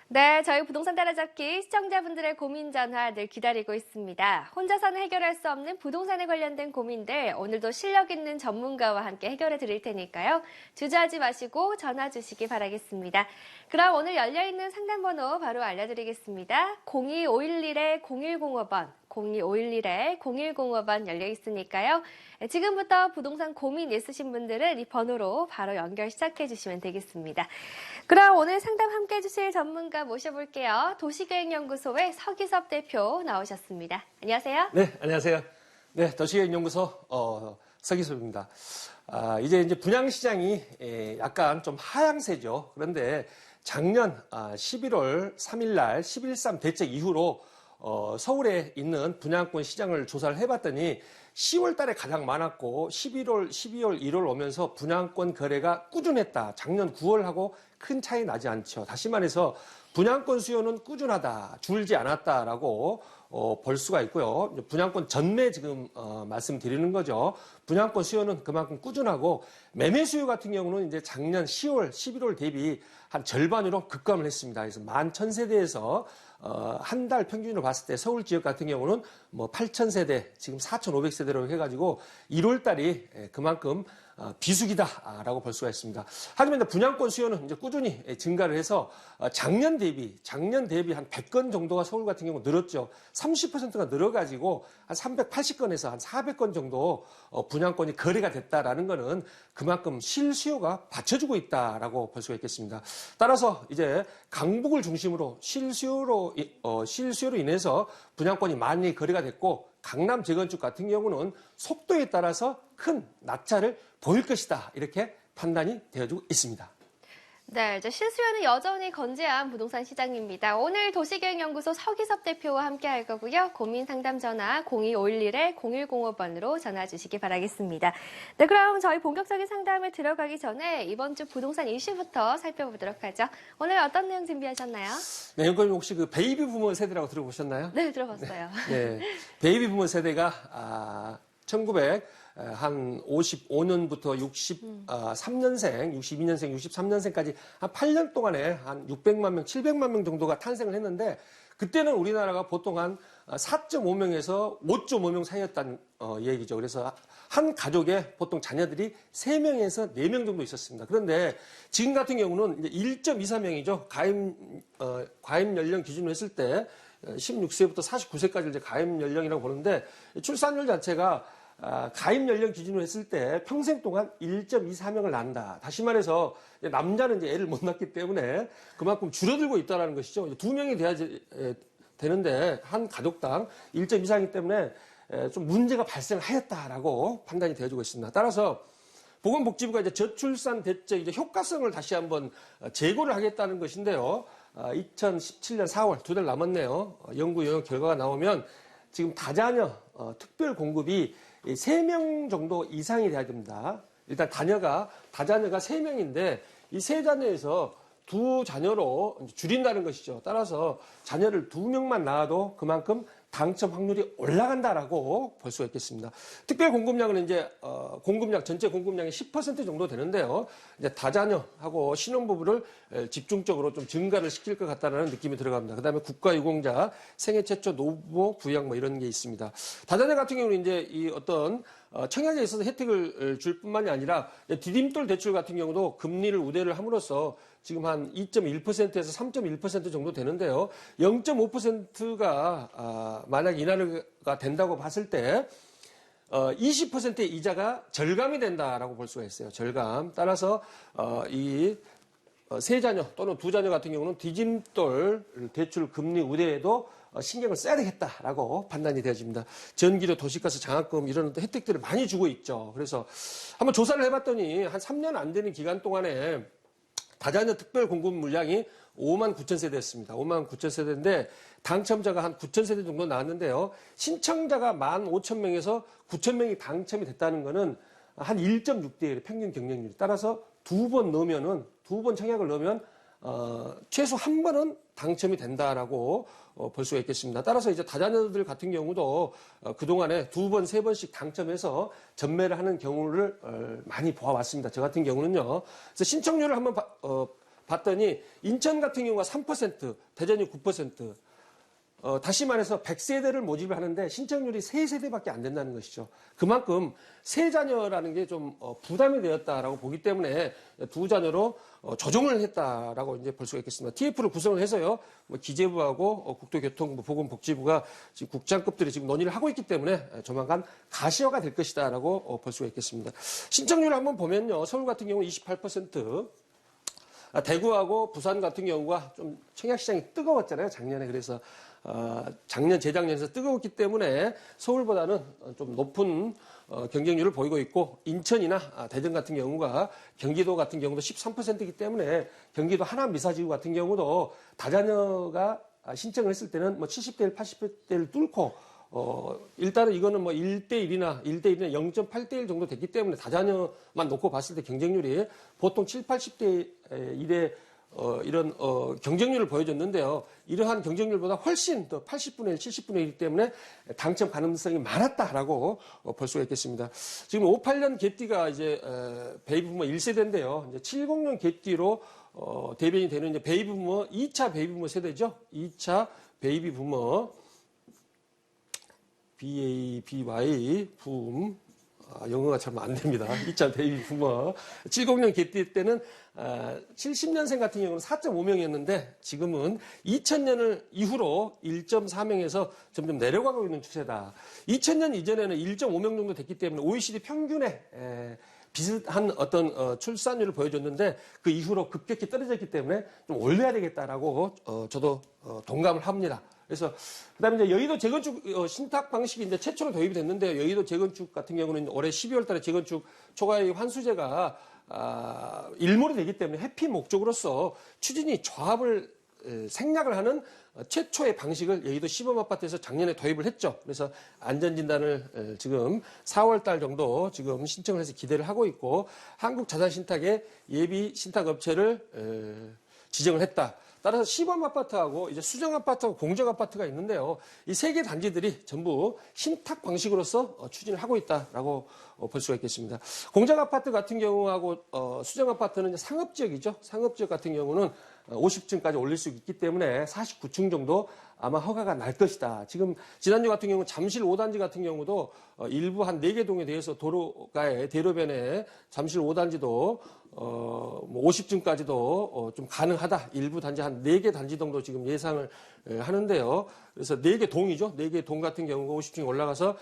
네, 저희 부동산 따라잡기 시청자분들의 고민 전화 늘 기다리고 있습니다. 혼자서는 해결할 수 없는 부동산에 관련된 고민들 오늘도 실력 있는 전문가와 함께 해결해 드릴 테니까요. 주저하지 마시고 전화 주시기 바라겠습니다. 그럼 오늘 열려있는 상담번호 바로 알려드리겠습니다. 02511-0105번, 02511-0105번 열려 있으니까요. 지금부터 부동산 고민 있으신 분들은 이 번호로 바로 연결 시작해 주시면 되겠습니다. 그럼 오늘 상담 함께 해주실 전문가 모셔볼게요. 도시계획연구소의 서기섭 대표 나오셨습니다. 안녕하세요. 네, 안녕하세요. 네, 도시계획연구소 서기섭입니다. 이제 분양시장이 약간 좀 하향세죠. 그런데 작년 11월 3일 날 11.3 대책 이후로 서울에 있는 분양권 시장을 조사를 해봤더니 10월 달에 가장 많았고 11월, 12월, 1월 오면서 분양권 거래가 꾸준했다. 작년 9월하고 큰 차이 나지 않죠. 다시 말해서 분양권 수요는 꾸준하다. 줄지 않았다라고 볼 수가 있고요. 분양권 전매 지금 말씀드리는 거죠. 분양권 수요는 그만큼 꾸준하고 매매 수요 같은 경우는 이제 작년 10월, 11월 대비 한 절반으로 급감을 했습니다. 그래서 11,000세대에서 한 달 평균으로 봤을 때 서울 지역 같은 경우는 뭐 8,000세대, 지금 4,500세대로 해가지고 1월 달이 그만큼 비수기다라고 볼 수가 있습니다. 하지만 이제 분양권 수요는 이제 꾸준히 증가를 해서 작년 대비 한 100건 정도가 서울 같은 경우 늘었죠. 30%가 늘어가지고 한 380건에서 한 400건 정도 분양권이 거래가 됐다라는 거는 그만큼 실수요가 받쳐주고 있다라고 볼 수가 있겠습니다. 따라서 이제 강북을 중심으로 실수요로 인해서 분양권이 많이 거래가 됐고 강남 재건축 같은 경우는 속도에 따라서 큰 낙차를 보일 것이다. 이렇게 판단이 되어지고 있습니다. 네, 이제 실수요는 여전히 건재한 부동산 시장입니다. 오늘 도시계획연구소 서기섭 대표와 함께 할 거고요. 고민 상담 전화 02511-0105번으로 전화 주시기 바라겠습니다. 네, 그럼 저희 본격적인 상담에 들어가기 전에 이번 주 부동산 이슈부터 살펴보도록 하죠. 오늘 어떤 내용 준비하셨나요? 네, 연구님 혹시 그 베이비 부모 세대라고 들어보셨나요? 네, 들어봤어요. 네, 베이비 부모 세대가 1955년부터 63년생, 62년생, 63년생까지 한 8년 동안에 한 600만 명, 700만 명 정도가 탄생을 했는데 그때는 우리나라가 보통 한 4.5명에서 5.5명 사이였다는 얘기죠. 그래서 한 가족에 보통 자녀들이 3명에서 4명 정도 있었습니다. 그런데 지금 같은 경우는 이제 1.24명이죠. 가입 연령 기준으로 했을 때 16세부터 49세까지 이제 가입 연령이라고 보는데 출산율 자체가 가입 연령 기준으로 했을 때 평생 동안 1.24명을 낳는다. 다시 말해서 남자는 이제 애를 못 낳기 때문에 그만큼 줄어들고 있다는 것이죠. 2명이 돼야지 되는데 한 가족당 1.24이기 때문에 좀 문제가 발생하였다라고 판단이 되어지고 있습니다. 따라서 보건복지부가 이제 저출산 대책 이제 효과성을 다시 한번 재고를 하겠다는 것인데요. 2017년 4월 2달 남았네요. 연구 영역 결과가 나오면 지금 다자녀 특별 공급이 3명 정도 이상이 돼야 됩니다. 일단 다자녀가 3명인데 이 3자녀에서 2자녀로 줄인다는 것이죠. 따라서 자녀를 2명만 낳아도 그만큼 당첨 확률이 올라간다라고 볼 수가 있겠습니다. 특별 공급량은 이제 공급량 전체 공급량의 10% 정도 되는데요. 이제 다자녀하고 신혼부부를 집중적으로 좀 증가를 시킬 것 같다는 느낌이 들어갑니다. 그다음에 국가유공자, 생애 최초 노부모 부양 뭐 이런 게 있습니다. 다자녀 같은 경우는 이제 이 어떤 청약에 있어서 혜택을 줄 뿐만이 아니라 디딤돌 대출 같은 경우도 금리를 우대를 함으로써 지금 한 2.1%에서 3.1% 정도 되는데요. 0.5%가 만약 인하가 된다고 봤을 때 20%의 이자가 절감이 된다라고 볼 수가 있어요. 절감. 따라서 이 3자녀 또는 2자녀 같은 경우는 디딤돌 대출 금리 우대에도 신경을 써야 되겠다라고 판단이 되어집니다. 전기료, 도시가스, 장학금 이런 혜택들을 많이 주고 있죠. 그래서 한번 조사를 해봤더니 한 3년 안 되는 기간 동안에 다자녀 특별 공급 물량이 5만 9천 세대였습니다. 5만 9천 세대인데 당첨자가 한 9천 세대 정도 나왔는데요. 신청자가 1만 5천 명에서 9천 명이 당첨이 됐다는 거는 한 1.6대 1의 평균 경쟁률. 따라서 2번 청약을 넣으면 최소 한 번은 당첨이 된다라고 볼 수가 있겠습니다. 따라서 이제 다자녀들 같은 경우도 그동안에 2번, 3번씩 당첨해서 전매를 하는 경우를 많이 보아왔습니다. 저 같은 경우는요. 그래서 신청률을 한번 봤더니 인천 같은 경우가 3%, 대전이 9%. 다시 말해서 100세대를 모집을 하는데 신청률이 3세대밖에 안 된다는 것이죠. 그만큼 세 자녀라는 게 좀 부담이 되었다라고 보기 때문에 두 자녀로 조정을 했다라고 이제 볼 수가 있겠습니다. TF를 구성을 해서요, 기재부하고 국토교통부, 보건복지부가 지금 국장급들이 지금 논의를 하고 있기 때문에 조만간 가시화가 될 것이다라고 볼 수가 있겠습니다. 신청률을 한번 보면요, 서울 같은 경우 28%. 대구하고 부산 같은 경우가 좀 청약시장이 뜨거웠잖아요, 작년에. 그래서 작년, 재작년에서 뜨거웠기 때문에 서울보다는 좀 높은 경쟁률을 보이고 있고, 인천이나 대전 같은 경우가 경기도 같은 경우도 13%이기 때문에 경기도 하남 미사지구 같은 경우도 다자녀가 신청을 했을 때는 뭐 70대 1, 80대를 뚫고 일단은 이거는 뭐 1대1이나 0.8대1 정도 됐기 때문에 다자녀만 놓고 봤을 때 경쟁률이 보통 7, 80대 1의 이런 경쟁률을 보여줬는데요. 이러한 경쟁률보다 훨씬 더 80분의 1, 70분의 1이기 때문에 당첨 가능성이 많았다라고 볼 수가 있겠습니다. 지금 58년 개띠가 이제 베이비부머 1세대인데요. 이제 70년 개띠로 대변이 되는 이제 베이비부머 2차 베이비부머 세대죠. 2차 베이비부머 BABY 붐. 영어가 참 안 됩니다. 2차 베이비 부머. 70년 개띠 때는 70년생 같은 경우는 4.5명이었는데 지금은 2000년을 이후로 1.4명에서 점점 내려가고 있는 추세다. 2000년 이전에는 1.5명 정도 됐기 때문에 OECD 평균에 비슷한 어떤 출산율을 보여줬는데 그 이후로 급격히 떨어졌기 때문에 좀 올려야 되겠다라고 저도 동감을 합니다. 그래서 그다음에 이제 여의도 재건축 신탁 방식이 이제 최초로 도입이 됐는데요. 여의도 재건축 같은 경우는 올해 12월달에 재건축 초과의 환수제가 일몰이 되기 때문에 회피 목적으로서 추진이 조합을 생략을 하는 최초의 방식을 여의도 시범 아파트에서 작년에 도입을 했죠. 그래서 안전진단을 지금 4월달 정도 지금 신청을 해서 기대를 하고 있고, 한국자산신탁의 예비 신탁업체를 지정을 했다. 따라서 시범 아파트하고 이제 수정 아파트하고 공정 아파트가 있는데요. 이 세 개 단지들이 전부 신탁 방식으로서 추진을 하고 있다라고 볼 수가 있겠습니다. 공정 아파트 같은 경우하고 수정 아파트는 이제 상업지역이죠. 상업지역 같은 경우는 50층까지 올릴 수 있기 때문에 49층 정도 아마 허가가 날 것이다. 지금 지난주 같은 경우 잠실 5단지 같은 경우도 일부 한 4개 동에 대해서 도로가에 대로변에 잠실 5단지도 50층까지도 좀 가능하다. 일부 단지 한 4개 단지 정도 지금 예상을 하는데요. 그래서 4개 동이죠. 4개 동 같은 경우가 50층이 올라가서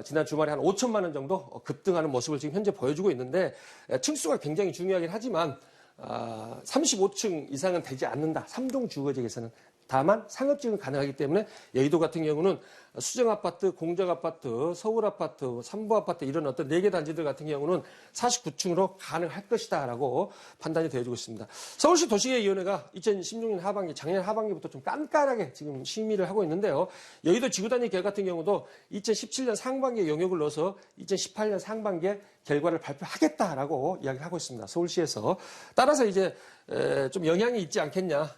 지난 주말에 한 5천만 원 정도 급등하는 모습을 지금 현재 보여주고 있는데, 층수가 굉장히 중요하긴 하지만 35층 이상은 되지 않는다. 3종 주거지역에서는. 다만 상업지역은 가능하기 때문에 여의도 같은 경우는 수정아파트, 공정아파트, 서울아파트, 삼부아파트 이런 어떤 4개 단지들 같은 경우는 49층으로 가능할 것이다라고 판단이 되어지고 있습니다. 서울시 도시계획위원회가 2016년 하반기, 작년 하반기부터 좀 깐깐하게 지금 심의를 하고 있는데요. 여의도 지구단위 계획 같은 경우도 2017년 상반기에 영역을 넣어서 2018년 상반기에 결과를 발표하겠다라고 이야기를 하고 있습니다. 서울시에서. 따라서 이제 좀 영향이 있지 않겠냐.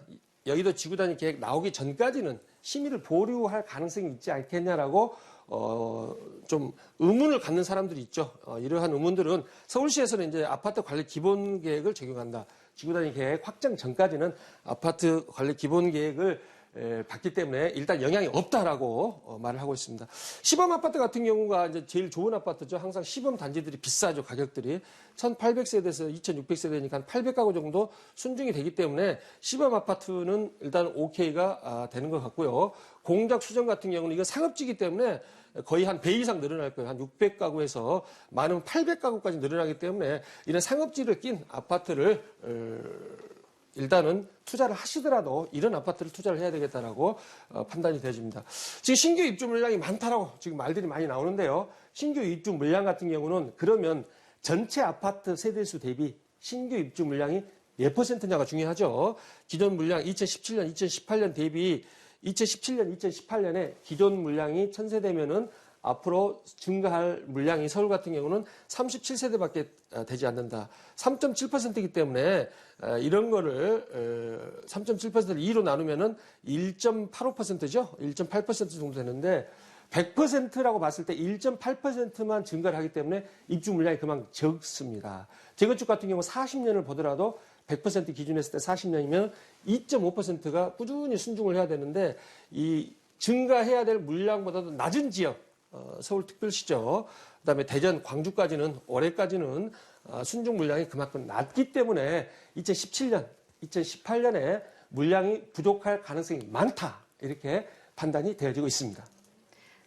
여의도 지구단위 계획 나오기 전까지는 심의를 보류할 가능성이 있지 않겠냐라고 좀 의문을 갖는 사람들이 있죠. 이러한 의문들은 서울시에서는 이제 아파트 관리 기본 계획을 적용한다. 지구단위 계획 확정 전까지는 아파트 관리 기본 계획을 받기 때문에 일단 영향이 없다라고 말을 하고 있습니다. 시범 아파트 같은 경우가 이제 제일 좋은 아파트죠. 항상 시범 단지들이 비싸죠. 가격들이 1,800세대에서 2,600세대니까 한 800가구 정도 순증이 되기 때문에 시범 아파트는 일단 OK가 되는 것 같고요. 공작 수정 같은 경우는 이건 상업지기 때문에 거의 한 배 이상 늘어날 거예요. 한 600가구에서 많으면 800가구까지 늘어나기 때문에 이런 상업지를 낀 아파트를 일단은 투자를 하시더라도 이런 아파트를 투자를 해야 되겠다라고 판단이 되어집니다. 지금 신규 입주 물량이 많다라고 지금 말들이 많이 나오는데요. 신규 입주 물량 같은 경우는 그러면 전체 아파트 세대수 대비 신규 입주 물량이 몇 %냐가 중요하죠. 기존 물량 2017년, 2018년 대비 2017년, 2018년에 기존 물량이 1000세대면은 앞으로 증가할 물량이 서울 같은 경우는 37세대밖에 되지 않는다. 3.7%이기 때문에 이런 거를 3.7%를 2로 나누면은 1.85%죠. 1.8% 정도 되는데 100%라고 봤을 때 1.8%만 증가를 하기 때문에 입주 물량이 그만큼 적습니다. 재건축 같은 경우 40년을 보더라도 100% 기준했을 때 40년이면 2.5%가 꾸준히 순중을 해야 되는데 이 증가해야 될 물량보다도 낮은 지역, 서울특별시죠. 그다음에 대전, 광주까지는 올해까지는 순중 물량이 그만큼 낮기 때문에 2017년, 2018년에 물량이 부족할 가능성이 많다. 이렇게 판단이 되어지고 있습니다.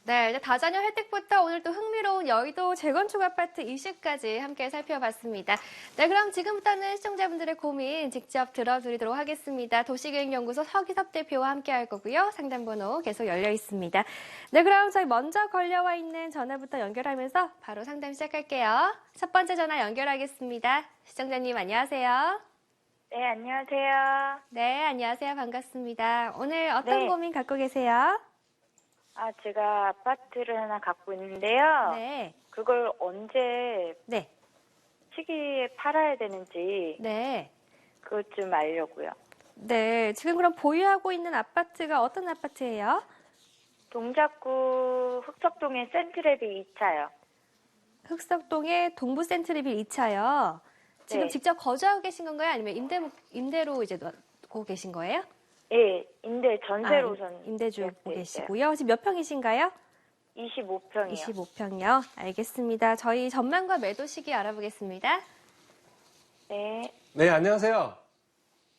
네, 이제 다자녀 혜택부터 오늘 또 흥미로운 여의도 재건축 아파트 이슈까지 함께 살펴봤습니다. 네, 그럼 지금부터는 시청자분들의 고민 직접 들어드리도록 하겠습니다. 도시계획연구소 서기섭 대표와 함께 할 거고요. 상담번호 계속 열려 있습니다. 네, 그럼 저희 먼저 걸려와 있는 전화부터 연결하면서 바로 상담 시작할게요. 첫 번째 전화 연결하겠습니다. 시청자님 안녕하세요. 네, 안녕하세요. 네, 안녕하세요. 반갑습니다. 오늘 어떤 네. 고민 갖고 계세요? 제가 아파트를 하나 갖고 있는데요. 네, 그걸 언제 네, 시기에 팔아야 되는지 네. 그것 좀 알려고요. 네, 지금 그럼 보유하고 있는 아파트가 어떤 아파트예요? 동작구 흑석동의 센트레비 2차요. 흑석동의 동부 센트리빌 2차요. 지금 네. 직접 거주하고 계신 건가요? 아니면 임대로 이제 놓고 계신 거예요? 예, 임대 전세로 전 임대주고 계획돼 있어요. 계시고요. 지금 몇 평이신가요? 25평이요. 25평이요. 알겠습니다. 저희 전망과 매도 시기 알아보겠습니다. 네. 네, 안녕하세요.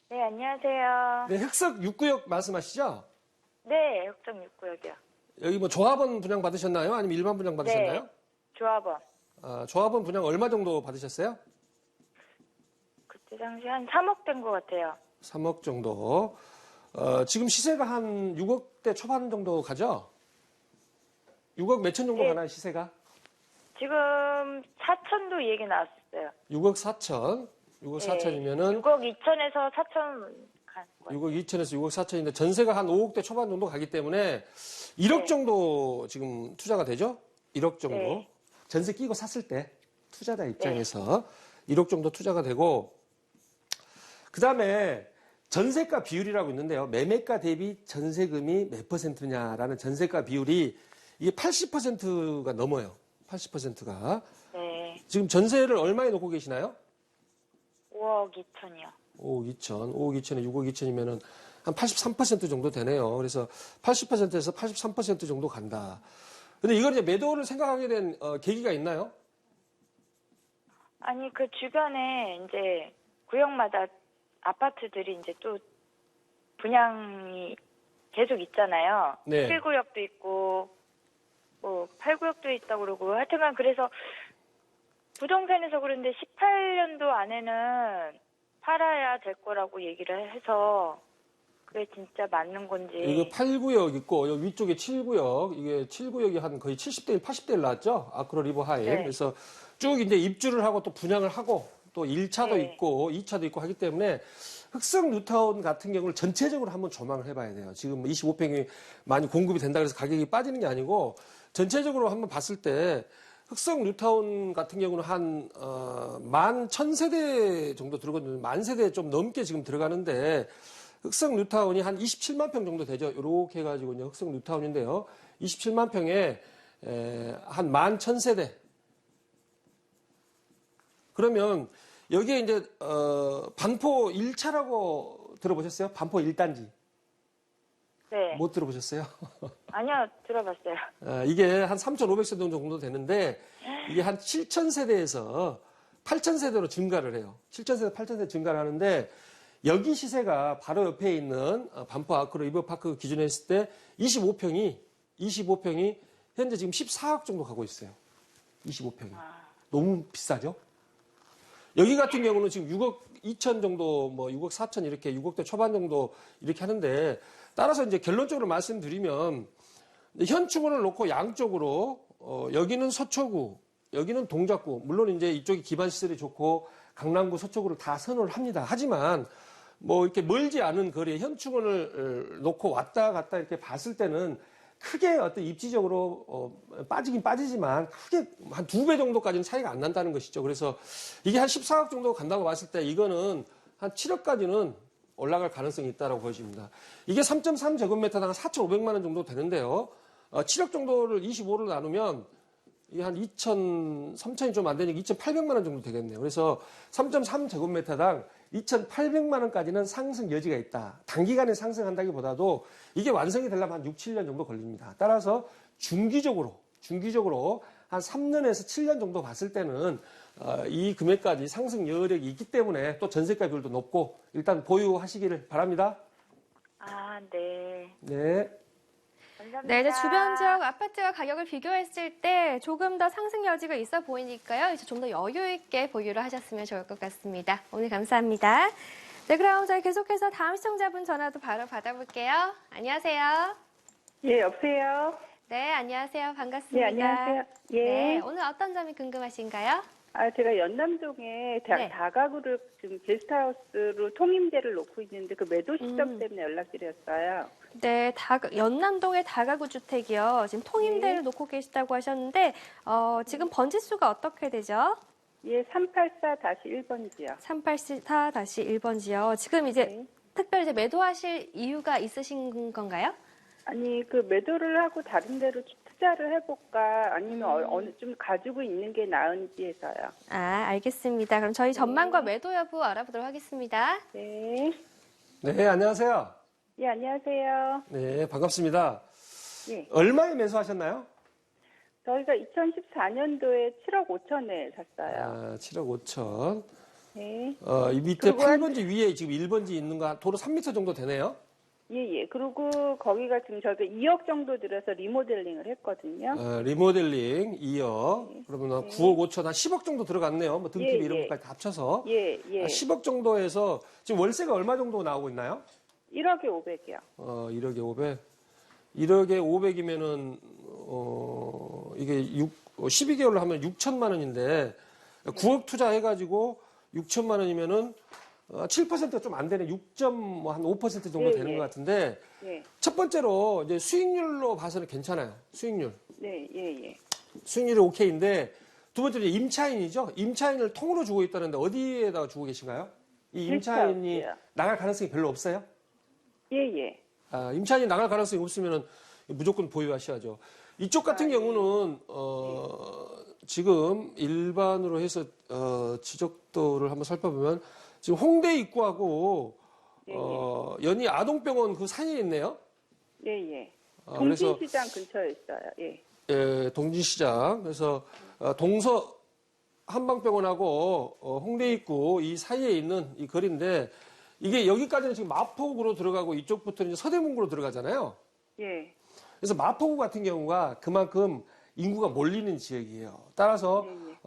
네, 안녕하세요. 네, 흑석 6구역 말씀하시죠? 네, 흑석 6구역이요. 여기 뭐 조합원 분양 받으셨나요? 아니면 일반 분양 받으셨나요? 네. 조합원. 조합원 분양 얼마 정도 받으셨어요? 그때 당시 한 3억 된 것 같아요. 3억 정도. 지금 시세가 한 6억대 초반 정도 가죠? 6억 몇천 정도 네. 가나요, 시세가? 지금 4천도 얘기 나왔어요. 6억 4천. 6억 4천이면은 6억 2천에서 4천 간 거예요. 6억 2천에서 6억 4천인데 전세가 한 5억대 초반 정도 가기 때문에 1억 네. 정도 지금 투자가 되죠? 1억 정도. 네. 전세 끼고 샀을 때 투자자 입장에서 1억 정도 투자가 되고 그다음에 전세가 비율이라고 있는데요. 매매가 대비 전세금이 몇 %냐라는 전세가 비율이 이게 80%가 넘어요. 80%가. 네. 지금 전세를 얼마에 놓고 계시나요? 5억 2천이요. 5억 2천. 5억 2천에 6억 2천이면은 한 83% 정도 되네요. 그래서 80%에서 83% 정도 간다. 근데 이걸 이제 매도를 생각하게 된 계기가 있나요? 아니, 그 주변에 이제 구역마다 아파트들이 이제 또 분양이 계속 있잖아요. 네. 7구역도 있고, 뭐, 8구역도 있다고 그러고, 하여튼간 그래서 부동산에서 그런데 18년도 안에는 팔아야 될 거라고 얘기를 해서 그게 진짜 맞는 건지. 이거 8구역 있고 여기 위쪽에 7구역. 이게 7구역이 한 거의 70대 1, 80대 1 나왔죠? 아크로 리버 하임. 네. 그래서 쭉 이제 입주를 하고 또 분양을 하고 또 1차도 네. 있고 2차도 있고 하기 때문에 흑석 뉴타운 같은 경우를 전체적으로 한번 조망을 해봐야 돼요. 지금 25평이 많이 공급이 된다 그래서 가격이 빠지는 게 아니고 전체적으로 한번 봤을 때 흑석 뉴타운 같은 경우는 한 11,000세대 정도 들어가거든요. 10,000세대 좀 넘게 지금 들어가는데 흑석 뉴타운이 한 27만 평 정도 되죠. 이렇게 해가지고 흑석 뉴타운인데요. 27만 평에 한 11,000세대. 그러면 여기에 이제 반포 1차라고 들어보셨어요? 반포 1단지. 네. 못 들어보셨어요? 아니요, 들어봤어요. 이게 한 3,500세대 정도 되는데 이게 한 7,000세대에서 8,000세대로 증가를 해요. 7,000세대, 8,000세대 증가를 하는데 여기 시세가 바로 옆에 있는 반포 아크로 리버파크 기준에 했을 때 25평이 현재 지금 14억 정도 가고 있어요. 25평이. 너무 비싸죠? 여기 같은 경우는 지금 6억 2천 정도, 뭐 6억 4천 이렇게 6억대 초반 정도 이렇게 하는데 따라서 이제 결론적으로 말씀드리면 현충원을 놓고 양쪽으로 여기는 서초구, 여기는 동작구, 물론 이제 이쪽이 기반 시설이 좋고 강남구, 서초구를 다 선호를 합니다. 하지만 뭐 이렇게 멀지 않은 거리에 현충원을 놓고 왔다 갔다 이렇게 봤을 때는 크게 어떤 입지적으로 빠지긴 빠지지만 크게 한 2배 정도까지는 차이가 안 난다는 것이죠. 그래서 이게 한 14억 정도 간다고 봤을 때 이거는 한 7억까지는 올라갈 가능성이 있다고 보여집니다. 이게 3.3제곱미터당 4,500만 원 정도 되는데요. 7억 정도를 25로 나누면 이게 한 3천이 좀 안 되니까 2,800만 원 정도 되겠네요. 그래서 3.3제곱미터당 2,800만 원까지는 상승 여지가 있다. 단기간에 상승한다기보다도 이게 완성이 되려면 한 6, 7년 정도 걸립니다. 따라서 중기적으로 한 3년에서 7년 정도 봤을 때는 이 금액까지 상승 여력이 있기 때문에 또 전세가 비율도 높고 일단 보유하시기를 바랍니다. 아, 네. 네. 감사합니다. 네, 이제 주변 지역 아파트와 가격을 비교했을 때 조금 더 상승 여지가 있어 보이니까요. 이제 좀 더 여유 있게 보유를 하셨으면 좋을 것 같습니다. 오늘 감사합니다. 네, 그럼 저희 계속해서 다음 시청자분 전화도 바로 받아볼게요. 안녕하세요. 예, 여보세요? 네, 안녕하세요. 반갑습니다. 예, 안녕하세요. 예. 네, 오늘 어떤 점이 궁금하신가요? 제가 연남동에 네. 다가구를 지금 게스트하우스로 통임제를 놓고 있는데 그 매도 시점 때문에 연락드렸어요. 네, 연남동의 다가구 주택이요. 지금 통임대를 네. 놓고 계시다고 하셨는데, 지금 번지수가 어떻게 되죠? 예, 384-1번지요. 384-1번지요. 지금 이제 네. 특별히 이제 매도하실 이유가 있으신 건가요? 아니, 그 매도를 하고 다른 데로 투자를 해볼까 아니면 어느 좀 가지고 있는 게 나은지 해서요. 아, 알겠습니다. 그럼 저희 전망과 매도 여부 알아보도록 하겠습니다. 네. 네, 안녕하세요. 예, 안녕하세요. 네, 반갑습니다. 예. 얼마에 매수하셨나요? 저희가 2014년도에 7억 5천에 샀어요. 7억 5천. 네. 이 밑에 그리고 8번지 위에 지금 1번지 있는 거 도로 3m 정도 되네요. 예. 그리고 거기가 지금 저희가 2억 정도 들여서 리모델링을 했거든요. 리모델링 2억. 그러면 9억 5천, 한 10억 정도 들어갔네요. 뭐 등기비 예, 이런 예. 것까지 다 합쳐서. 예. 10억 정도에서 지금 월세가 얼마 정도 나오고 있나요? 1억에 500이요. 1억에 500. 1억에 500이면은, 이게 12개월로 하면 6천만 원인데, 9억 투자해가지고 6천만 원이면은, 7%가 좀 안 되네. 6.5% 정도 예, 되는 예. 것 같은데, 예. 첫 번째로 이제 수익률로 봐서는 괜찮아요. 수익률. 네, 예. 수익률이 오케이인데, 두 번째로 이제 임차인이죠. 임차인을 통으로 주고 있다는데 어디에다가 주고 계신가요? 이 임차인이 게스트하우스요. 나갈 가능성이 별로 없어요? 예. 임차인이 나갈 가능성이 없으면 무조건 보유하셔야죠. 이쪽 같은 경우는 지금 일반으로 해서 지적도를 한번 살펴보면 지금 홍대 입구하고 연희 아동병원 그 사이에 있네요. 예. 그래서 동진시장 근처에 있어요. 예. 동진시장 그래서 동서 한방병원하고 홍대 입구 이 사이에 있는 이 거리인데 이게 여기까지는 지금 마포구로 들어가고 이쪽부터는 이제 서대문구로 들어가잖아요. 예. 그래서 마포구 같은 경우가 그만큼 인구가 몰리는 지역이에요. 따라서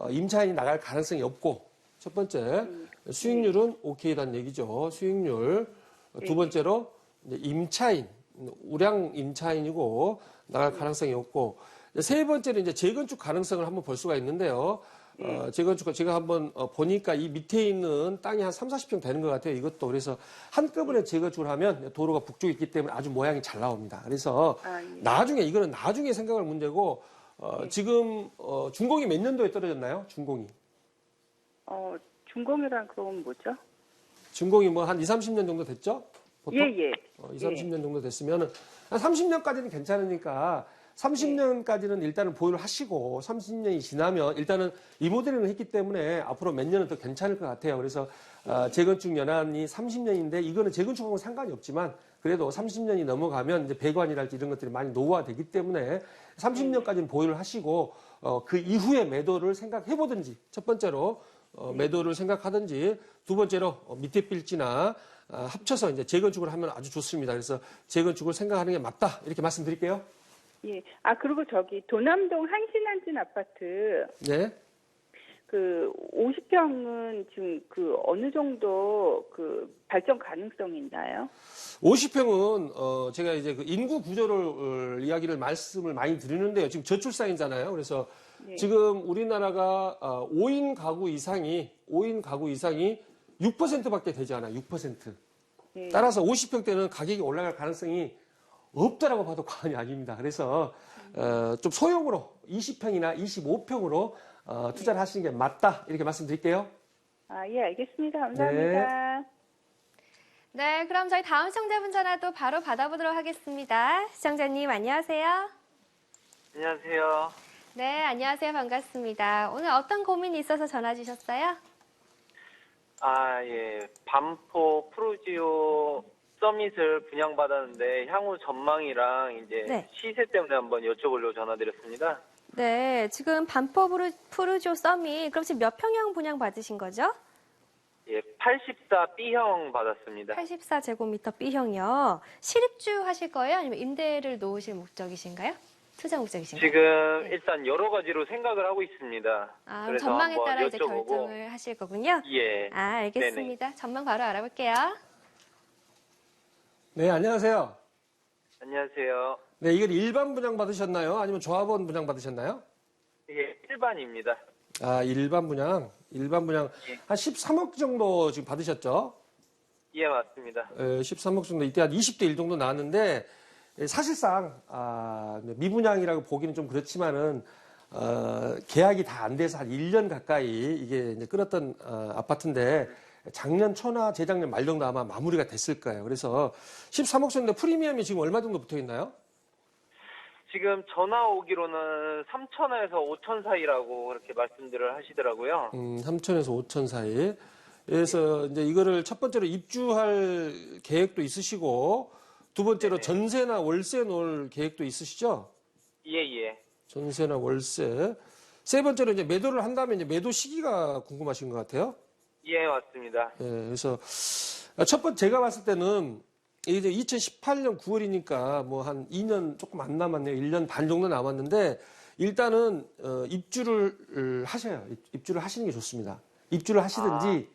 임차인이 나갈 가능성이 없고 첫 번째 수익률은 오케이라는 얘기죠. 수익률. 두 번째로 이제 임차인, 우량 임차인이고 나갈 가능성이 없고 세 번째는 이제 재건축 가능성을 한번 볼 수가 있는데요. 재건축, 제가 한번 보니까 이 밑에 있는 땅이 한 3, 40평 되는 것 같아요. 이것도. 그래서 한꺼번에 재건축을 하면 도로가 북쪽에 있기 때문에 아주 모양이 잘 나옵니다. 그래서 이거는 나중에 생각할 문제고, 지금, 준공이 몇 년도에 떨어졌나요? 준공이. 준공이란 그건 뭐죠? 준공이 뭐 한 2, 30년 정도 됐죠? 보통? 예. 2, 30년 정도 됐으면 한 30년까지는 괜찮으니까 30년까지는 일단은 보유를 하시고 30년이 지나면 일단은 리모델링을 했기 때문에 앞으로 몇 년은 더 괜찮을 것 같아요. 그래서 재건축 연한이 30년인데 이거는 재건축하고는 상관이 없지만 그래도 30년이 넘어가면 이제 배관이랄지 이런 것들이 많이 노후화되기 때문에 30년까지는 보유를 하시고 그 이후에 매도를 생각해 보든지 첫 번째로 매도를 생각하든지 두 번째로 밑에 빌지나 합쳐서 이제 재건축을 하면 아주 좋습니다. 그래서 재건축을 생각하는 게 맞다 이렇게 말씀드릴게요. 예. 그리고 저기 도남동 한신한진 아파트 네. 그 50평은 지금 그 어느 정도 그 발전 가능성이 있나요? 50평은 제가 이제 그 인구 구조를 이야기를 말씀을 많이 드리는데요. 지금 저출산이잖아요. 그래서 지금 우리나라가 5인 가구 이상이 6%밖에 되지 않아요. 6%. 따라서 50평대는 가격이 올라갈 가능성이 없다라고 봐도 과언이 아닙니다. 그래서 좀 소형으로 20평이나 25평으로 투자를 하시는 게 맞다 이렇게 말씀드릴게요. 예, 알겠습니다. 감사합니다. 네, 그럼 저희 다음 시청자분 전화도 바로 받아보도록 하겠습니다. 시청자님 안녕하세요. 안녕하세요. 네, 안녕하세요. 반갑습니다. 오늘 어떤 고민이 있어서 전화 주셨어요? 예. 반포 프루지오 서밋을 분양받았는데 향후 전망이랑 이제 네. 시세 때문에 한번 여쭤보려고 전화드렸습니다. 네, 지금 반포 푸르지오 서밋, 그럼 지금 몇 평형 분양 받으신 거죠? 예, 84 B형 받았습니다. 84제곱미터 B형이요. 실입주 하실 거예요? 아니면 임대를 놓으실 목적이신가요? 투자 목적이신가요? 지금 일단 여러 가지로 생각을 하고 있습니다. 그럼 그래서 전망에 한번 따라 이제 여쭤보고. 결정을 하실 거군요. 예. 알겠습니다. 전망 바로 알아볼게요. 네, 안녕하세요. 안녕하세요. 네, 이걸 일반 분양 받으셨나요? 아니면 조합원 분양 받으셨나요? 예, 일반입니다. 일반 분양. 일반 분양 예. 한 13억 정도 지금 받으셨죠? 예, 맞습니다. 13억 정도, 이때 한 20대 1 정도 나왔는데, 사실상, 미분양이라고 보기는 좀 그렇지만은, 계약이 다 안 돼서 한 1년 가까이 이게 이제 끌었던, 아파트인데, 작년 초나 재작년 말 정도 아마 마무리가 됐을 거예요. 그래서 13억 정도 프리미엄이 지금 얼마 정도 붙어 있나요? 지금 전화 오기로는 3천에서 5천 사이라고 그렇게 말씀들을 하시더라고요. 3천에서 5천 사이. 그래서 이제 이거를 첫 번째로 입주할 계획도 있으시고, 두 번째로 네네. 전세나 월세 놓을 계획도 있으시죠? 예, 예. 전세나 월세. 세 번째로 이제 매도를 한다면 이제 매도 시기가 궁금하신 것 같아요. 예, 맞습니다. 예, 그래서 첫 번째 제가 봤을 때는 이제 2018년 9월이니까 뭐 한 2년 조금 안 남았네요. 1년 반 정도 남았는데 일단은 입주를 하셔요. 입주를 하시는 게 좋습니다. 입주를 하시든지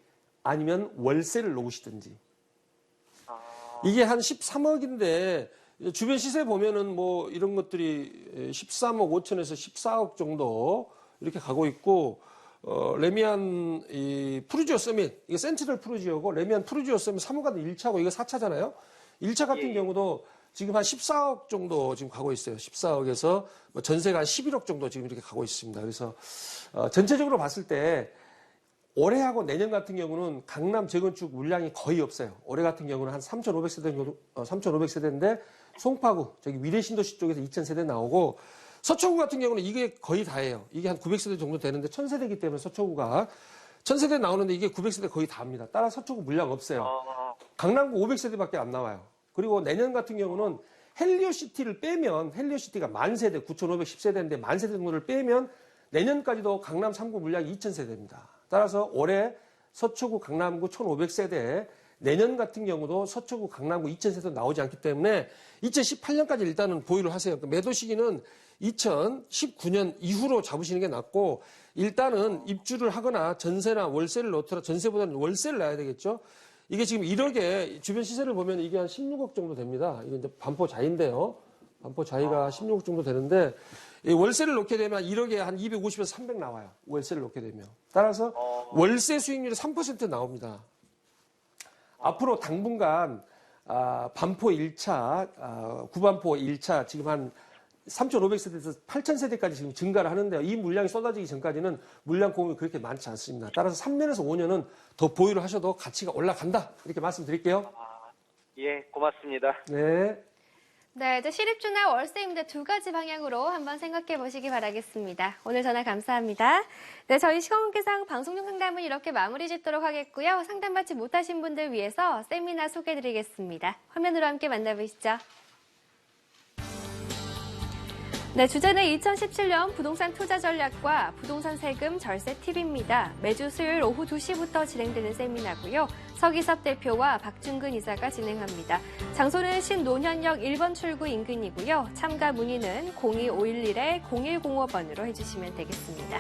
아니면 월세를 놓으시든지. 이게 한 13억인데 주변 시세 보면은 뭐 이런 것들이 13억 5천에서 14억 정도 이렇게 가고 있고 레미안 이 푸르지오 서밋 이게 센트럴 푸르지오고 레미안 푸르지오 서밋 3호가 1차고 이거 4차잖아요. 1차 같은 예. 경우도 지금 한 14억 정도 지금 가고 있어요. 14억에서 뭐 전세가 한 11억 정도 지금 이렇게 가고 있습니다. 그래서 전체적으로 봤을 때 올해하고 내년 같은 경우는 강남 재건축 물량이 거의 없어요. 올해 같은 경우는 한 3,500세대 정도, 3,500세대인데 송파구, 저기 위례신도시 쪽에서 2,000세대 나오고 서초구 같은 경우는 이게 거의 다예요. 이게 한 900세대 정도 되는데 1,000세대이기 때문에 서초구가 1,000세대 나오는데 이게 900세대 거의 다입니다. 따라 서초구 물량 없어요. 강남구 500세대밖에 안 나와요. 그리고 내년 같은 경우는 헬리오시티를 빼면 헬리오시티가 만세대 9,510세대인데 만세대 정도를 빼면 내년까지도 강남 3구 물량이 2,000세대입니다. 따라서 올해 서초구 강남구 1,500세대 내년 같은 경우도 서초구 강남구 2,000세대 나오지 않기 때문에 2018년까지 일단은 보유를 하세요. 그러니까 매도 시기는 2019년 이후로 잡으시는 게 낫고 일단은 입주를 하거나 전세나 월세를 넣더라 전세보다는 월세를 놔야 되겠죠. 이게 지금 1억에 주변 시세를 보면 이게 한 16억 정도 됩니다. 이게 이제 반포 자인데요. 반포 자이가 16억 정도 되는데 이 월세를 놓게 되면 1억에 한 250에서 300 나와요. 월세를 놓게 되면. 따라서 월세 수익률이 3% 나옵니다. 앞으로 당분간 반포 1차, 구반포 1차 지금 한 3,500세대에서 8,000세대까지 지금 증가를 하는데요. 이 물량이 쏟아지기 전까지는 물량 공급이 그렇게 많지 않습니다. 따라서 3년에서 5년은 더 보유를 하셔도 가치가 올라간다. 이렇게 말씀드릴게요. 예, 고맙습니다. 네. 네, 이제 실입주나 월세 임대 두 가지 방향으로 한번 생각해 보시기 바라겠습니다. 오늘 전화 감사합니다. 네, 저희 시공개상 방송 중 상담은 이렇게 마무리 짓도록 하겠고요. 상담받지 못하신 분들 위해서 세미나 소개해드리겠습니다. 화면으로 함께 만나보시죠. 네, 주제는 2017년 부동산 투자 전략과 부동산 세금 절세 팁입니다. 매주 수요일 오후 2시부터 진행되는 세미나고요. 서기섭 대표와 박준근 이사가 진행합니다. 장소는 신노현역 1번 출구 인근이고요. 참가 문의는 02511-0105번으로 해주시면 되겠습니다.